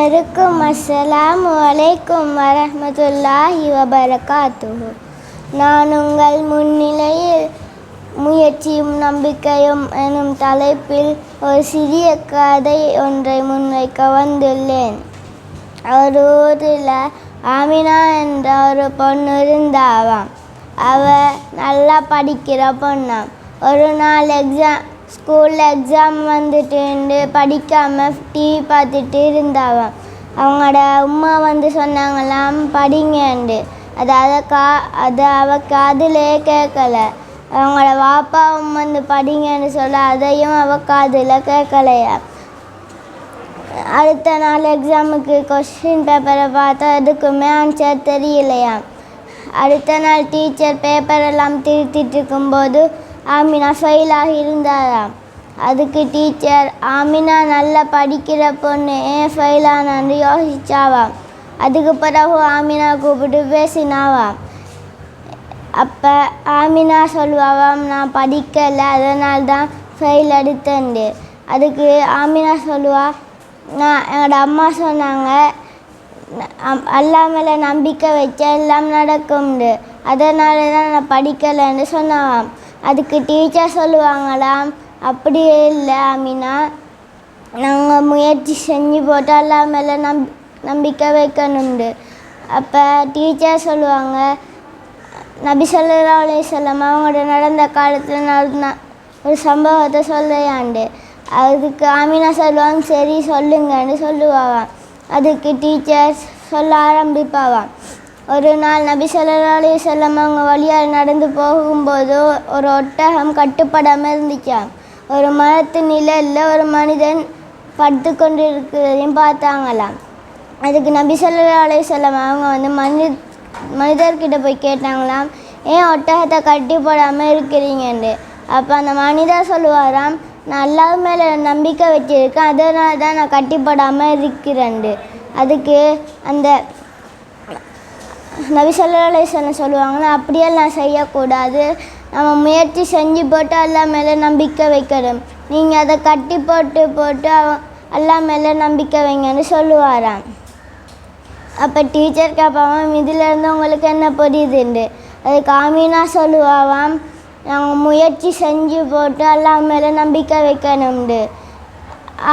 அனைவருக்கும் அஸ்ஸலாமு அலைக்கும் வரஹ்மத்துல்லாஹி வபரகாத்துஹு. நான் உங்கள் முன்னிலையில் முயற்சியும் நம்பிக்கையும் எனும் தலைப்பில் ஒரு சிறிய கதை ஒன்றை முன்வைக்க வந்துள்ளேன். ஒரு ஊரில் ஆமினா என்ற ஒரு பொண்ணு இருந்தாவாம். அவள் நல்லா படிக்கிற பொண்ணாம். ஒரு நாள் ஸ்கூலில் எக்ஸாம் வந்துட்டு படிக்காமல் டிவி பார்த்துட்டு இருந்தாவாம். அவங்களோட அம்மா சொன்னாங்களாம் படிங்கண்டு. அது அவள் காதிலே கேட்கல. அவங்களோட வாப்பாவும் படிங்கன்னு சொல்ல அதையும் அவள் காதில் கேட்கலையா. அடுத்த நாள் எக்ஸாமுக்கு கொஸ்டின் பேப்பரை பார்த்தா அதுக்குமே ஆன்சர் தெரியலையாம். அடுத்த நாள் டீச்சர் பேப்பரெல்லாம் திருத்திட்டு இருக்கும்போது ஆமினா ஃபெயிலாகி இருந்தாராம். அதுக்கு டீச்சர் ஆமினா நல்லா படிக்கிற பொண்ணு ஏன் ஃபெயிலானான்னு யோசிச்சாவாம். அதுக்கு பிறகு ஆமினா கூப்பிட்டு பேசினாவாம். அப்போ ஆமினா சொல்லுவாவாம், நான் படிக்கலை அதனால்தான் ஃபெயில் எடுத்தேன்டு. அதுக்கு ஆமினா சொல்லுவா, என்னோட அம்மா சொன்னாங்க அல்லாஹ் மேலே நம்பிக்கை வச்சா எல்லாம் நடக்கும்ண்டு, அதனால தான் நான் படிக்கலைன்னு சொன்னாவாம். அதுக்கு டீச்சர் சொல்லுவாங்களாம், அப்படியே இல்லை ஆமினா, நாங்கள் முயற்சி செஞ்சு போட்டு அல்லாஹ் மேலே நம்பிக்கை வைக்கணும்ண்டு. அப்போ டீச்சர் சொல்லுவாங்க, நபி ஸல்லல்லாஹு அலைஹி வஸல்லம் அவங்களோட நடந்த காலத்தில் ஒரு சம்பவத்தை சொல்லையாண்டு. அதுக்கு ஆமினா சொல்லுவாங்க, சரி சொல்லுங்கன்னு சொல்லுவாவாம். அதுக்கு டீச்சர் சொல்ல ஆரம்பிப்பாவாம். ஒரு நாள் நபி ஸல்லல்லாஹு அலைஹி வஸல்லம் அவங்க வழியாக நடந்து போகும்போது ஒரு ஒட்டகம் கட்டுப்படாமல் இருந்துச்சாம். ஒரு மரத்து நிழலில் ஒரு மனிதன் படுத்து கொண்டு இருக்கிறதையும் பார்த்தாங்களாம். அதுக்கு நபி ஸல்லல்லாஹு அலைஹி வஸல்லம் அவங்க மனிதர்கிட்ட போய் கேட்டாங்களாம், ஏன் ஒட்டகத்தை கட்டி போடாமல் இருக்கிறீங்கன்னு. அப்போ அந்த மனிதர் சொல்லுவாராம், நான் அல்லாஹ் மேலே நம்பிக்கை வச்சுருக்கேன், அதனால தான் நான் கட்டி போடாமல் இருக்கிறேன்ண்டு. அதுக்கு அந்த நபி ஸல்லல்லாஹு அலைஹி வஸல்லம் சொல்லுவாங்கன்னா, அப்படியெல்லாம் செய்யக்கூடாது, நம்ம முயற்சி செஞ்சு போட்டு அல்லாஹ் மேலே நம்பிக்கை வைக்கணும், நீங்கள் அதை கட்டி போட்டு அல்லாஹ் மேலே நம்பிக்கை வைங்கன்னு சொல்லுவாராம். அப்போ டீச்சர் கேட்பாவாம், இதிலேருந்து உங்களுக்கு என்ன புரியுதுண்டு. அதுக்கு ஆமினா சொல்லுவாவாம், நாங்கள் முயற்சி செஞ்சு போட்டு அல்லாஹ் மேலே நம்பிக்கை வைக்கணும்ண்டு.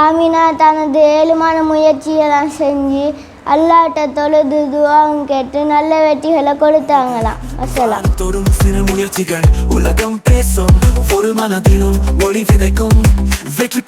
ஆமினா தனது ஏழுமான முயற்சியெல்லாம் செஞ்சு அல்லாஹ்ட்ட தொழுது துஆவும் கேட்டு நல்ல வெற்றிகளை கொடுத்தாங்களாம். அஸ்ஸலாம். தோறும் சிறு முயற்சிகள் உலகம் பேசும், ஒரு மனதிலும் ஒளி விதைக்கும் வெற்றி